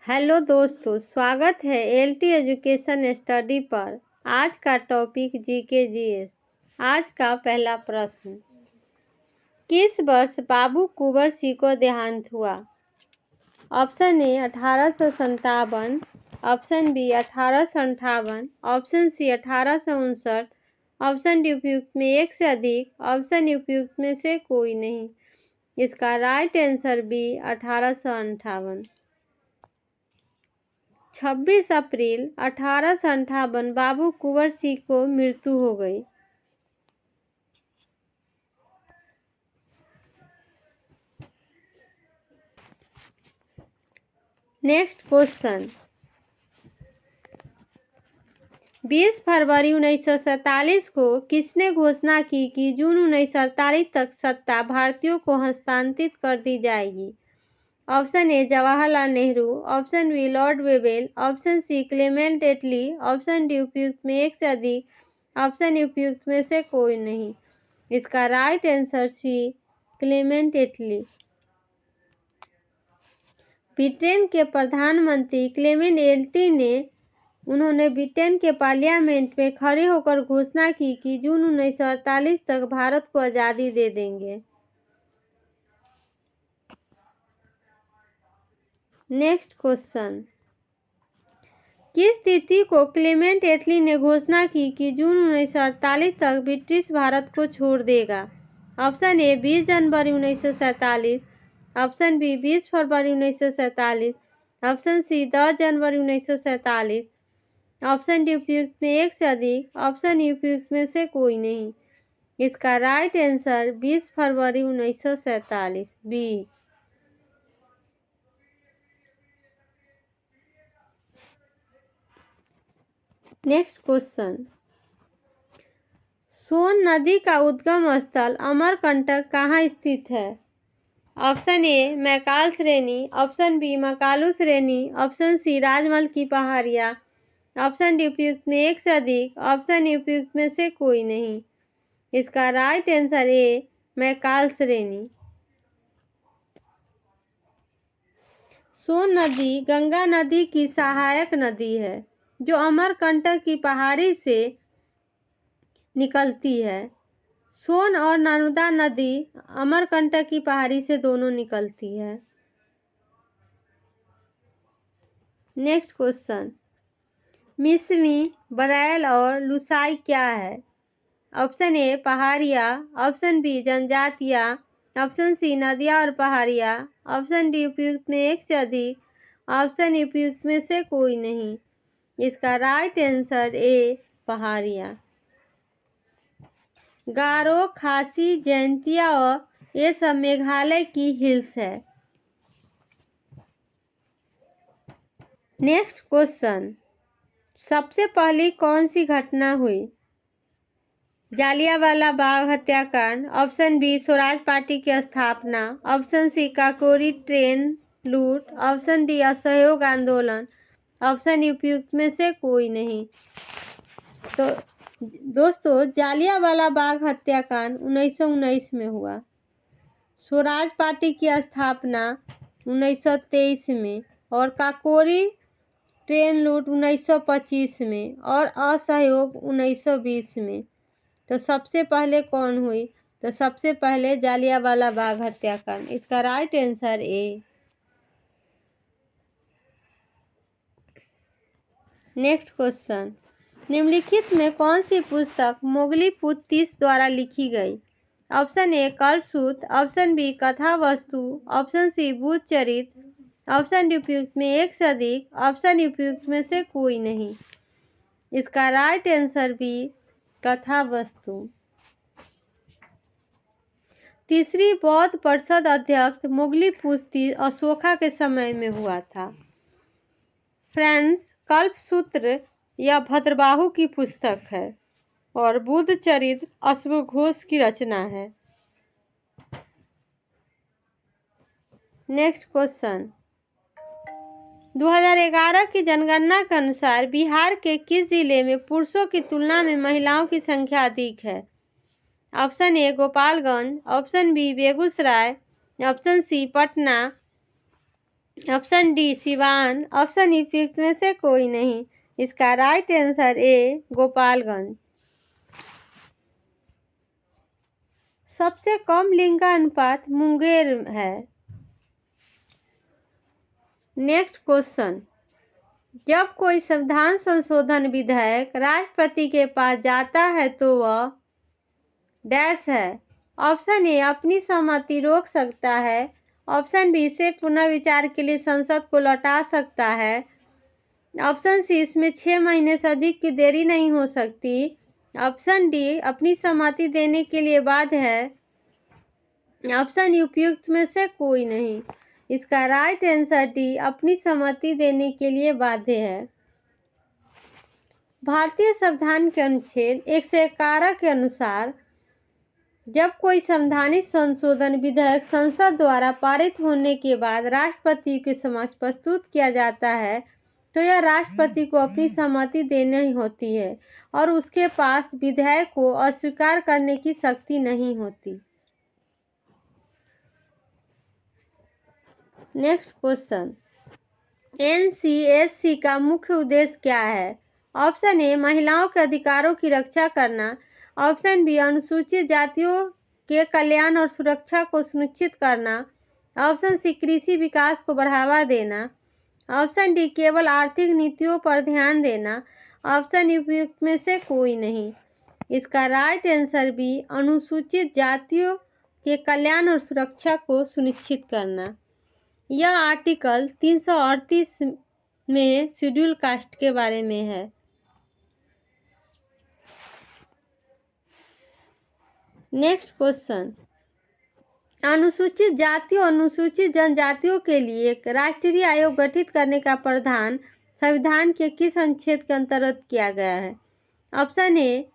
Hello दोस्तों, स्वागत है एलटी एजुकेशन स्टडी पर। आज का टॉपिक जीके जीएस। आज का पहला प्रश्न, किस वर्ष बाबू कुंवर सिंह को देहांत हुआ? Option A 1857, option B 1858, option C 1859, option D उपयुक्त में एक से अधिक, ऑप्शन उपयुक्त में से कोई नहीं। इसका राइट आंसर बी 1858। 26 अप्रैल 1858 बाबू कुंवर सिंह को मृत्यु हो गई। नेक्स्ट क्वेश्चन, 20 फरवरी 1947 को किसने घोषणा की कि जून 1948 तक सत्ता भारतीयों को हस्तांतरित कर दी जाएगी? Option A Jawaharlal Nehru, option B Lord Wavell, option C Clement Attlee, option D उपयुक्त में एक से अधिक, ऑप्शन उपयुक्त में से कोई नहीं। इसका राइट आंसर सी क्लेमेंट एटली। ब्रिटेन के प्रधानमंत्री क्लेमेंट एटली ने उन्होंने ब्रिटेन के पार्लियामेंट में खड़े होकर घोषणा की कि जून 1948 तक भारत को आज़ादी दे देंगे। नेक्स्ट क्वेश्चन, किस तिथि को क्लेमेंट एटली ने घोषणा की कि जून 1948 तक ब्रिटिश भारत को छोड़ देगा? ऑप्शन ए 20 जनवरी 1947, ऑप्शन बी 20 फरवरी 1947, ऑप्शन सी 10 जनवरी 1947, ऑप्शन डी उपयुक्त में एक से अधिक, ऑप्शन उपयुक्त में से कोई नहीं। इसका राइट आंसर 20 फरवरी 1947 बी। नेक्स्ट क्वेश्चन, सोन नदी का उद्गम स्थल अमरकंटक कहाँ स्थित है? ऑप्शन ए मैकाल श्रेणी, ऑप्शन बी मकालू श्रेणी, ऑप्शन सी राजमहल की पहाड़ियाँ, ऑप्शन डी उपयुक्त में एक से अधिक, ऑप्शन उपयुक्त में से कोई नहीं। इसका राइट आंसर ए मैकाल श्रेणी। सोन नदी गंगा नदी की सहायक नदी है जो अमरकंटक की पहाड़ी से निकलती है। सोन और नर्मदा नदी अमरकंटक की पहाड़ी से दोनों निकलती है। नेक्स्ट क्वेश्चन, मिसमी, बरैल और लुसाई क्या है? ऑप्शन ए पहाड़ियाँ, ऑप्शन बी जनजातियाँ, ऑप्शन सी नदियाँ और पहाड़ियाँ, ऑप्शन डी उपयुक्त में एक से अधिक, ऑप्शन उपयुक्त में से कोई नहीं। इसका राइट आंसर ए पहाड़ियाँ। गारो, खासी, जैंतिया और ये सब मेघालय की हिल्स है। नेक्स्ट क्वेश्चन, सबसे पहली कौन सी घटना हुई? जालियांवाला बाग हत्याकांड, ऑप्शन बी स्वराज पार्टी की स्थापना, ऑप्शन सी काकोरी ट्रेन लूट, ऑप्शन डी असहयोग आंदोलन, ऑप्शन उपयुक्त में से कोई नहीं। तो दोस्तों, जालियांवाला बाग हत्याकांड 1919 में हुआ, स्वराज पार्टी की स्थापना 1923 में और काकोरी ट्रेन लूट 1925 में और असहयोग 1920 में। तो सबसे पहले कौन हुई? तो सबसे पहले जालियांवाला बाग हत्याकांड। इसका right answer A. Next question, निम्नलिखित में कौन सी पुस्तक मोगलीपुत्र तीस द्वारा लिखी गई? Option A Kalpasutra, option B Katha Vastu, option C Buddha चरित्र, ऑप्शन डी उपयुक्त में एक से अधिक, ऑप्शन उपयुक्त में से कोई नहीं। इसका राइट आंसर बी कथा वस्तु। तीसरी बौद्ध परिषद अध्यक्ष मोगलीपुत्र अशोका के समय में हुआ था। फ्रेंड्स, कल्पसूत्र यह भद्रबाहु की पुस्तक है और बुद्ध चरित्र अश्वघोष की रचना है। नेक्स्ट क्वेश्चन, 2011 की जनगणना के अनुसार बिहार के किस जिले में पुरुषों की तुलना में महिलाओं की संख्या अधिक है? Option A Gopalganj, option B Begusarai, option C Patna, option D Siwan. Option उपयुक्त में से कोई नहीं। इसका राइट आंसर ए गोपालगंज। सबसे कम लिंग का अनुपात मुंगेर है। नेक्स्ट क्वेश्चन, जब कोई संविधान संशोधन विधेयक राष्ट्रपति के पास जाता है तो वह डैश है। ऑप्शन ए अपनी सहमति रोक सकता है। ऑप्शन बी इसे पुनर्विचार के लिए संसद को लौटा सकता है। ऑप्शन सी इसमें 6 महीने से अधिक की देरी नहीं हो सकती। ऑप्शन डी अपनी सहमति देने के लिए बाध्य है। ऑप्शन उपयुक्त में से कोई नहीं। इसका राइट आंसर डी अपनी सहमति देने के लिए बाध्य है। भारतीय संविधान के अनुच्छेद 111 के अनुसार जब कोई संवैधानिक संशोधन विधेयक संसद द्वारा पारित होने के बाद राष्ट्रपति के समक्ष प्रस्तुत किया जाता है तो यह राष्ट्रपति को अपनी सहमति देनी होती है और उसके पास विधेयक को अस्वीकार करने की शक्ति नहीं होती। नेक्स्ट क्वेश्चन, एनसीएससी का मुख्य उद्देश्य क्या है? ऑप्शन ए महिलाओं के अधिकारों की रक्षा करना। ऑप्शन बी अनुसूचित जातियों के कल्याण और सुरक्षा को सुनिश्चित करना। ऑप्शन सी कृषि विकास को बढ़ावा देना। ऑप्शन डी केवल आर्थिक नीतियों पर ध्यान देना। ऑप्शन उपयुक्त में से कोई नहीं। इसका राइट आंसर बी अनुसूचित जातियों के कल्याण और सुरक्षा को सुनिश्चित करना। यह आर्टिकल 338 में शेड्यूल कास्ट के बारे में है। नेक्स्ट क्वेश्चन, अनुसूचित जातियों और अनुसूचित जनजातियों के लिए एक राष्ट्रीय आयोग गठित करने का प्रावधान संविधान के किस अनुच्छेद के अंतर्गत किया गया है? ऑप्शन ए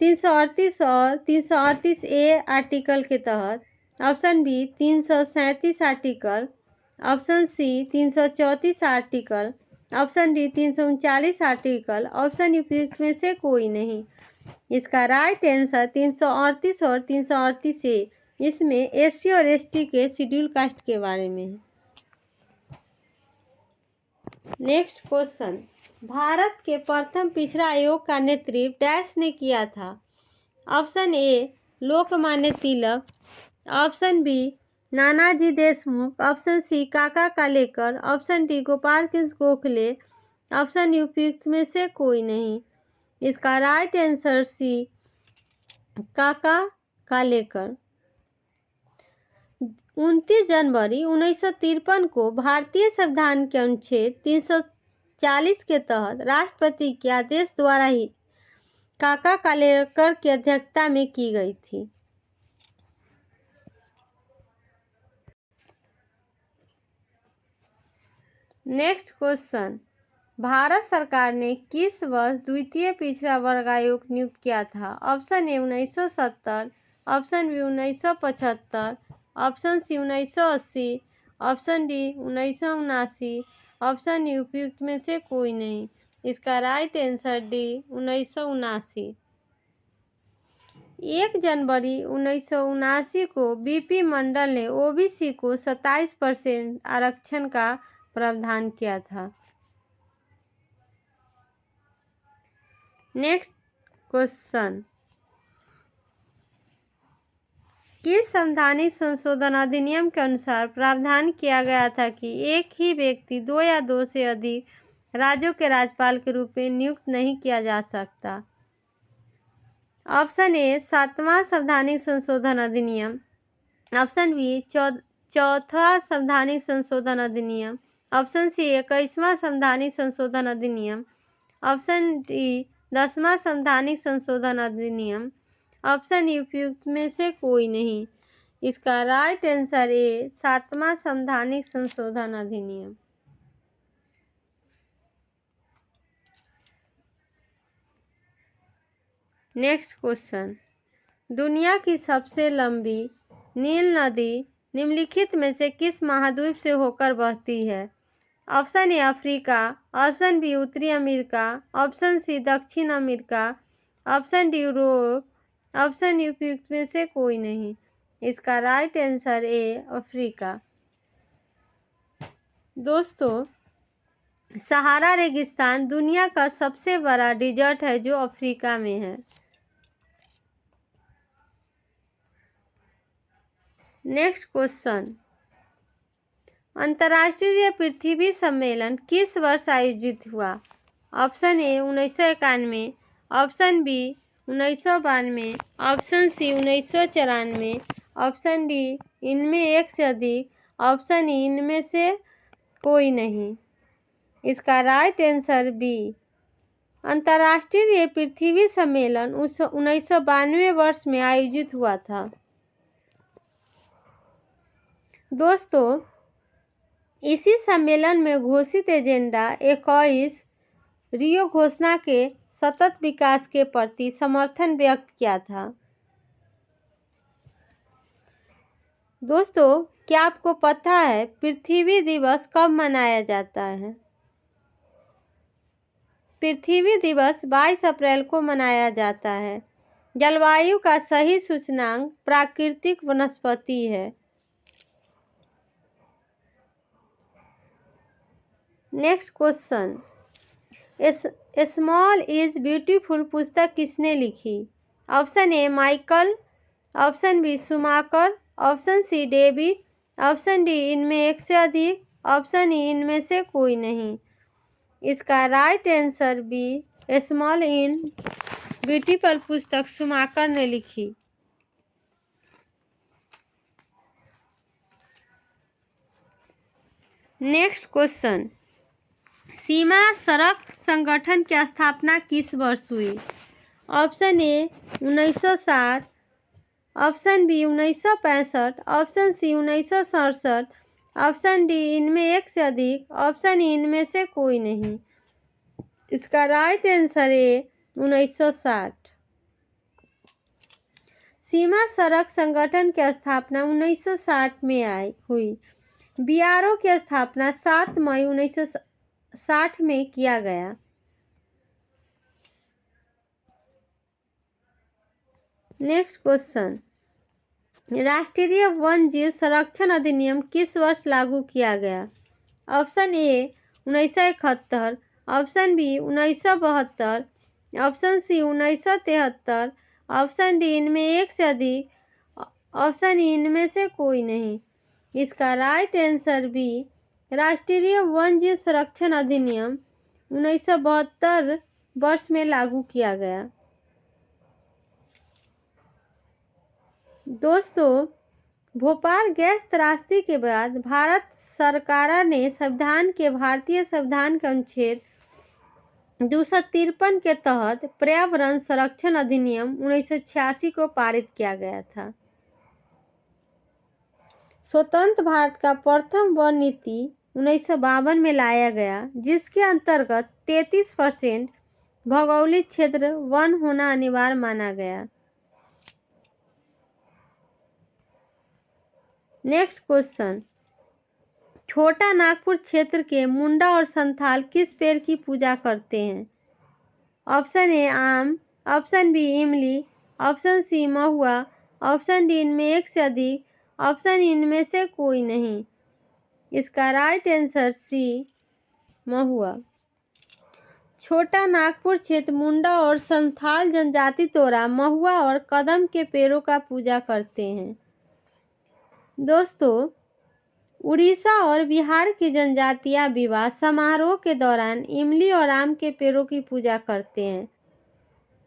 338 और 338 ए आर्टिकल के तहत। Option B 337 article. Option C 334 article. Option D 339 article. Option उपयुक्त में से कोई नहीं। इसका राइट आंसर 338 और 338 ए। इसमें एससी और एसटी के शेड्यूल कास्ट के बारे में है। नेक्स्ट क्वेश्चन, भारत के प्रथम पिछड़ा आयोग का नेतृत्व डैश ने किया था? Option A Lokmanya Tilak. Option B Nanaji Deshmukh. Option C Kaka Kalelkar. Option D Gopal Krishna Gokhale. Option उपयुक्त में से कोई नहीं। इसका राइट आंसर सी काका कालेकर। 29 जनवरी 1953 को भारतीय संविधान के अनुच्छेद 340 के तहत राष्ट्रपति के आदेश द्वारा ही काका कालेकर की अध्यक्षता में की गई थी। नेक्स्ट क्वेश्चन, भारत सरकार ने किस वर्ष द्वितीय पिछड़ा वर्ग आयोग नियुक्त किया था? Option A 1970। Option B 1975। Option C 1980। Option D 1979। Option D उपयुक्त में से कोई नहीं। इसका राइट आंसर डी 1979। 1 जनवरी 1979 को बीपी मंडल ने ओबीसी को 27% आरक्षण का प्रावधान किया था। नेक्स्ट क्वेश्चन, किस संवैधानिक संशोधन अधिनियम के अनुसार प्रावधान किया गया था कि एक ही व्यक्ति 2 या 2 से अधिक राज्यों के राज्यपाल के रूप में नियुक्त नहीं किया जा सकता? ऑप्शन ए 7वां संवैधानिक संशोधन अधिनियम। ऑप्शन बी 4वां संवैधानिक संशोधन अधिनियम। ऑप्शन सी 21वां संवैधानिक संशोधन अधिनियम। ऑप्शन डी 10वां संवैधानिक संशोधन अधिनियम। ऑप्शन उपयुक्त में से कोई नहीं। इसका राइट आंसर ए 7वां संवैधानिक संशोधन अधिनियम। नेक्स्ट क्वेश्चन, दुनिया की सबसे लंबी नील नदी निम्नलिखित में से किस महाद्वीप से होकर बहती है? Option A Africa. Option B उत्तरी अमेरिका। ऑप्शन सी दक्षिण America. Option D Europe. Option उपयुक्त में से कोई नहीं। इसका राइट आंसर ए अफ्रीका। दोस्तों, सहारा रेगिस्तान दुनिया का सबसे बड़ा डिजर्ट है जो अफ्रीका में है। नेक्स्ट क्वेश्चन, अंतर्राष्ट्रीय पृथ्वी सम्मेलन किस वर्ष आयोजित हुआ? Option A 1991, option B 1992, option C 1994, option D इनमें एक से अधिक, ऑप्शन ई इनमें से कोई नहीं। इसका राइट आंसर बी, अंतर्राष्ट्रीय पृथ्वी सम्मेलन 1992 वर्ष में आयोजित हुआ था। दोस्तों, इसी सम्मेलन में घोषित एजेंडा 21 रियो घोषणा के सतत विकास के प्रति समर्थन व्यक्त किया था। दोस्तों, क्या आपको पता है पृथ्वी दिवस कब मनाया जाता है? पृथ्वी दिवस 22 अप्रैल को मनाया जाता है। जलवायु का सही सूचकांक प्राकृतिक वनस्पति है। Next question, small is beautiful पुस्तक किसने लिखी? Option A Michael, option B Schumacher, option C David, option D इनमें एक से अधिक, ऑप्शन ई इनमें से कोई नहीं। इसका right answer B, small in beautiful पुस्तक शुमाकर ने लिखी। नेक्स्ट क्वेश्चन, सीमा सड़क संगठन की स्थापना किस वर्ष हुई? Option A 1960, option B 1965, option C 1967, option D इनमें एक से अधिक, ऑप्शन ई इनमें से कोई नहीं। इसका राइट आंसर है 1960। सीमा सड़क संगठन की स्थापना 1960 में हुई। बीआरओ की स्थापना 7 मई 1960 में किया गया। नेक्स्ट क्वेश्चन, राष्ट्रीय वन्यजीव संरक्षण अधिनियम किस वर्ष लागू किया गया? Option A 1971, option B 1972, option C 1973, option D इनमें एक से अधिक, ऑप्शन ई इनमें से कोई नहीं। इसका राइट आंसर बी, राष्ट्रीय वन्यजीव संरक्षण अधिनियम 1972 वर्ष में लागू किया गया। दोस्तों, भोपाल गैस त्रासदी के बाद भारत सरकार ने संविधान के भारतीय संविधान के अनुच्छेद 253 के तहत पर्यावरण संरक्षण अधिनियम 1986 को पारित किया गया था। स्वतंत्र भारत का प्रथम वन नीति 1952 में लाया गया, जिसके अंतर्गत 33% भौगोलिक क्षेत्र वन होना अनिवार्य माना गया। नेक्स्ट क्वेश्चन, छोटा नागपुर क्षेत्र के मुंडा और संथाल किस पेड़ की पूजा करते हैं? ऑप्शन ए आम, ऑप्शन बी इमली, ऑप्शन सी महुआ, ऑप्शन डी इनमें एक से अधिक, ऑप्शन इनमें से कोई नहीं। इसका राइट आंसर सी, महुआ। छोटा नागपुर क्षेत्र मुंडा और संथाल जनजाति तोरा, महुआ और कदम के पेड़ों का पूजा करते हैं। दोस्तों, उड़ीसा और बिहार की जनजातियां विवाह समारोह के दौरान इमली और आम के पेड़ों की पूजा करते हैं।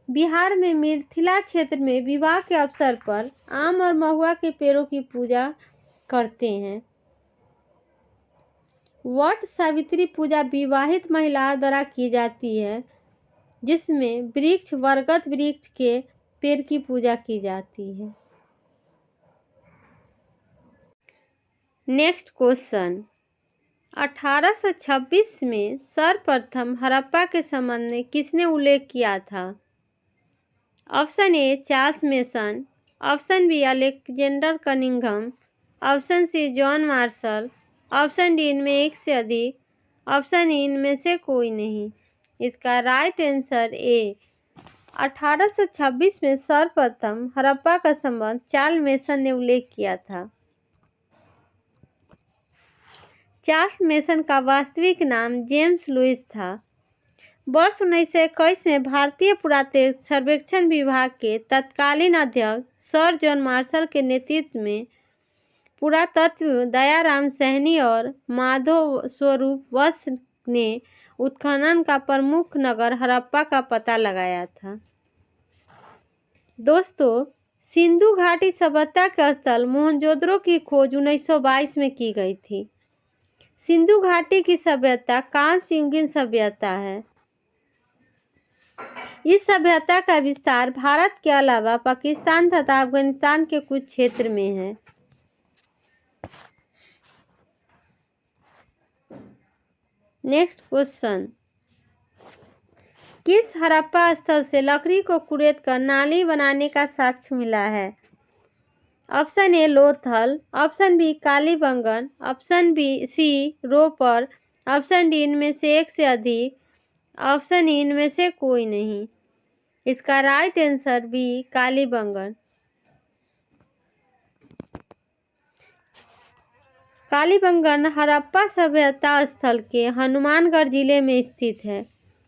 बिहार में मिथिला क्षेत्र में विवाह के अवसर पर आम और महुआ के पेड़ों की पूजा करते हैं। वट सावित्री पूजा विवाहित महिलाओं द्वारा की जाती है, जिसमें वृक्ष बरगद वृक्ष के पेड़ की पूजा की जाती है। नेक्स्ट क्वेश्चन, 1826 में सर्वप्रथम हड़प्पा के संबंध में किसने उल्लेख किया था? Option A Charles Masson, option B Alexander Cunningham, option C John Marshall, option D इनमें एक से अधिक, ऑप्शन ई इनमें से कोई नहीं। इसका राइट आंसर ए, 1826 में सर्वप्रथम हड़प्पा का संबंध चार्ल्स मेसन ने उल्लेख किया था। चार्ल्स मेसन का वास्तविक नाम जेम्स लुइस था। वर्ष 1921 में भारतीय पुरातत्व सर्वेक्षण विभाग के तत्कालीन अध्यक्ष सर जॉन मार्शल के नेतृत्व में पुरातत्व दयाराम सैनी और माधव स्वरूप वत्स ने उत्खनन का प्रमुख नगर हड़प्पा का पता लगाया था। दोस्तों, सिंधु घाटी सभ्यता के स्थल मोहनजोदड़ो की खोज 1922 में की गई थी। सिंधु घाटी की सभ्यता कांस्य युगीन सभ्यता है। इस सभ्यता का विस्तार भारत के अलावा पाकिस्तान तथा अफगानिस्तान के कुछ क्षेत्र में है। नेक्स्ट क्वेश्चन, किस हड़प्पा स्थल से लकड़ी को कुरेद कर नाली बनाने का साक्ष्य मिला है? Option A Lothal, option B Kalibangan, option B C Ropar, option D इनमें से एक से अधिक, ऑप्शन ई इनमें से कोई नहीं। इसका right answer B Kalibangan. Kalibangan Harappa सभ्यता स्थल के हनुमानगढ़ जिले में स्थित है।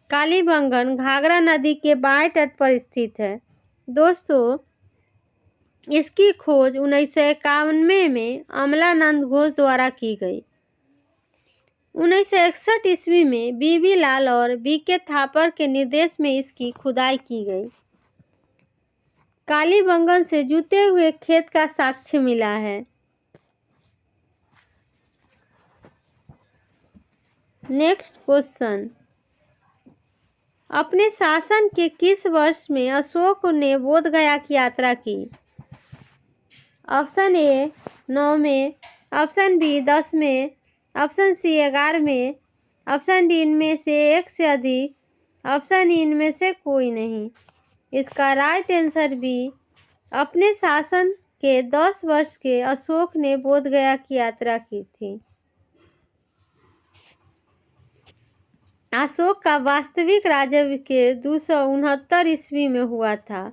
कालीबंगन घाघरा नदी के बाएं तट पर स्थित है। दोस्तों, इसकी खोज 1991 में अमलानंद घोष द्वारा की गई। 1961 ईस्वी में बीबी लाल और बीके थापर के निर्देश में इसकी खुदाई की गई। कालीबंगन से जुते हुए खेत का साक्ष्य मिला है। नेक्स्ट क्वेश्चन, अपने शासन के किस वर्ष में अशोक ने बोध गया की यात्रा की? ऑप्शन ए 9 में, ऑप्शन बी 10 में, ऑप्शन सी 11 में, ऑप्शन डी इनमें से एक से अधिक, ऑप्शन ई इनमें से कोई नहीं। इसका राइट आंसर बी अपने शासन के 10 वर्ष के अशोक ने बोध गया की यात्रा की थी। अशोक का वास्तविक राज्य के 269 ईस्वी में हुआ था।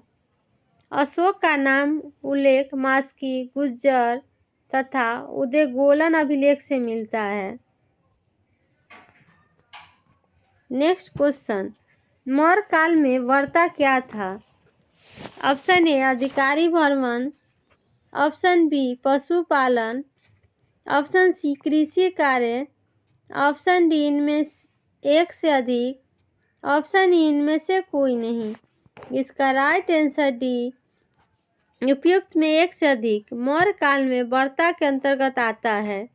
अशोक का नाम उल्लेख मास्की, गुज्जर तथा उदयगोलन अभिलेख से मिलता है। नेक्स्ट क्वेश्चन, मौर्य काल में वर्ता क्या था? ऑप्शन ए अधिकारी भ्रमण, ऑप्शन बी पशुपालन, ऑप्शन सी कृषि कार्य, ऑप्शन डी इनमें एक से अधिक, ऑप्शन ई इनमें से कोई नहीं। इसका राइट आंसर डी उपयुक्त में एक से अधिक मौर्य काल में वर्ता के अंतर्गत आता है।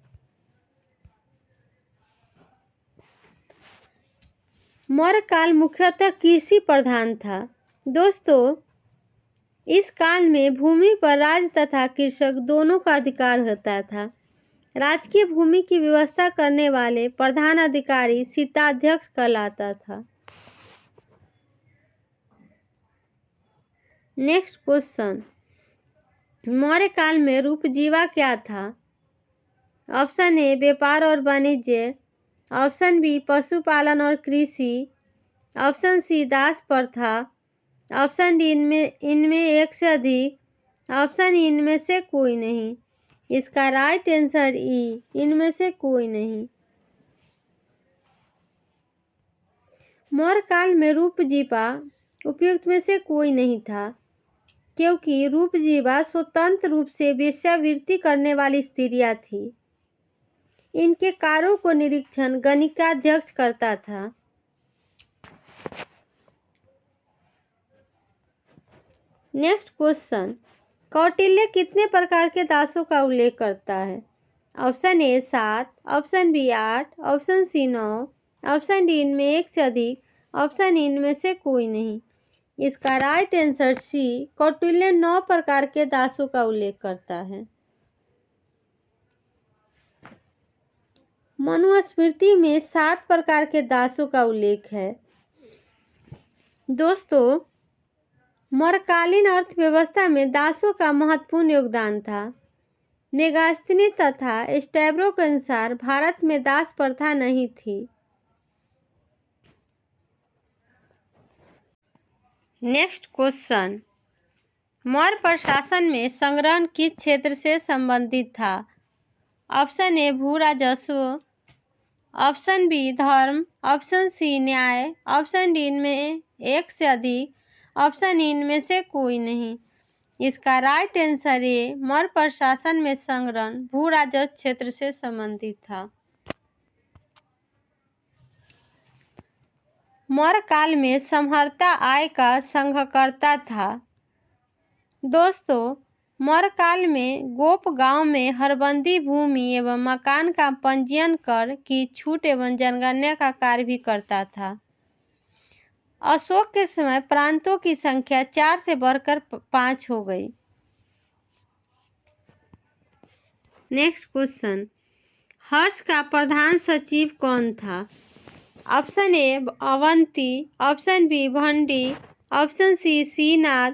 मौर्य काल मुख्यतः कृषि प्रधान था। दोस्तों, इस काल में भूमि पर राज तथा कृषक दोनों का अधिकार होता था। राजकीय भूमि की व्यवस्था करने वाले प्रधान अधिकारी शीताध्यक्ष कहलाता था। नेक्स्ट क्वेश्चन, मौर्य काल में रूपजीवा क्या था? ऑप्शन ए व्यापार और वाणिज्य, ऑप्शन बी पशुपालन और कृषि, ऑप्शन सी दास प्रथा, ऑप्शन डी इनमें एक से अधिक, ऑप्शन ई इनमें से कोई नहीं। इसका राइट आंसर ई इनमें से कोई नहीं। मौर्य काल में रूपजीवा उपयुक्त में से कोई नहीं था, क्योंकि रूपजीवा स्वतंत्र रूप से वेश्यावृत्ति करने वाली स्त्रियां थी। इनके कार्यों को निरीक्षण गणिकाध्यक्ष करता था। नेक्स्ट क्वेश्चन, कौटिल्य कितने प्रकार के दासों का उल्लेख करता है? Option A 7, option B 8, option C 9, option D इनमें एक से अधिक, ऑप्शन ई इनमें से कोई नहीं। इसका राइट आंसर सी कौटिल्य 9 प्रकार के दासों का उल्लेख करता है। मनुस्मृति में 7 प्रकार के दासों का उल्लेख है। दोस्तों, मौर्यकालीन अर्थव्यवस्था में दासों का महत्वपूर्ण योगदान था। मेगास्थनी तथा स्टैब्रो के अनुसार भारत में दास प्रथा नहीं थी। नेक्स्ट क्वेश्चन, मौर्य प्रशासन में संग्रहण किस क्षेत्र से संबंधित था? ऑप्शन ए भू राजस्व, ऑप्शन बी धर्म, ऑप्शन सी न्याय, ऑप्शन डी इनमें एक से अधिक, ऑप्शन ई इनमें से कोई नहीं। इसका राइट आंसर ए मौर्य प्रशासन में संग्रहण भू राजस्व क्षेत्र से संबंधित था। मौर्य काल में समहर्ता आय का संघकर्ता था। दोस्तों, मौर्य काल में गोप गांव में हरबंदी भूमि एवं मकान का पंजीयन कर की छूट एवं जनगणना का कार्य भी करता था। अशोक के समय प्रांतों की संख्या 4 से बढ़कर 5 हो गई। नेक्स्ट क्वेश्चन, हर्ष का प्रधान सचिव कौन था? Option A Avanti, option B Bhandi, option C Srinath,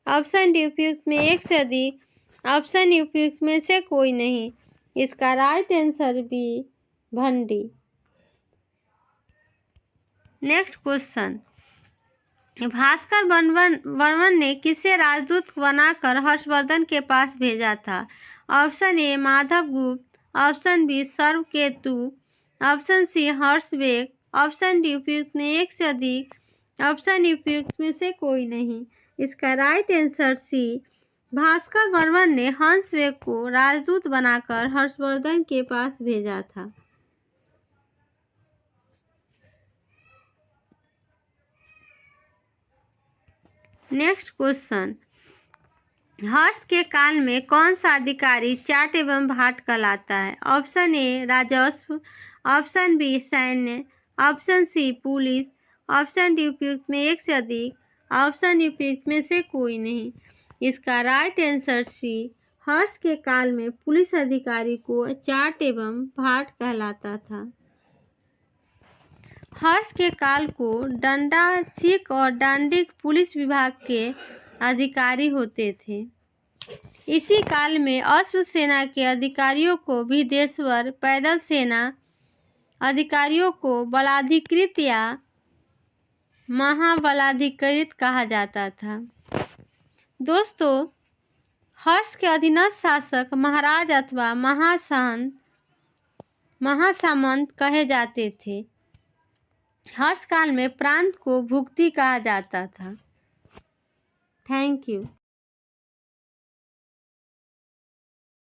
option D उपयुक्त में एक से अधिक, ऑप्शन उपयुक्त में से कोई नहीं। इसका right answer B Bhandi. Next question, Bhaskar Varman ने किसे राजदूत बनाकर हर्षवर्धन के पास भेजा था? Option A Madhavagupta, option B Sarvaketu, option C Harshavega, option D उपयुक्त में एक से अधिक, ऑप्शन उपयुक्त में से कोई नहीं। इसका right answer C Bhaskar Varman ने हंसवेग को राजदूत बनाकर हर्षवर्धन के पास भेजा था। नेक्स्ट क्वेश्चन, हर्ष के काल में कौन सा अधिकारी चाट एवं भाट कहलाता है? ऑप्शन ए राजस्व, ऑप्शन बी सैन्य, option C police, option D उपयुक्त में एक से अधिक, ऑप्शन उपयुक्त में से कोई नहीं। इसका राइट आंसर सी हर्ष के काल में पुलिस अधिकारी को चाट एवं भाट कहलाता था। हर्ष के काल को दंडाशीक और दांडिक पुलिस विभाग के अधिकारी होते थे। इसी काल में अश्व सेना के अधिकारियों को विदेश्वर, पैदल सेना अधिकारियों को बलाधिकृत या महाबलाधिकृत कहा जाता था। दोस्तों, हर्ष के अधीनस्थ शासक महाराज अथवा महासामंत कहे जाते थे। हर्ष काल में प्रांत को भुक्ति कहा जाता था। Thank you.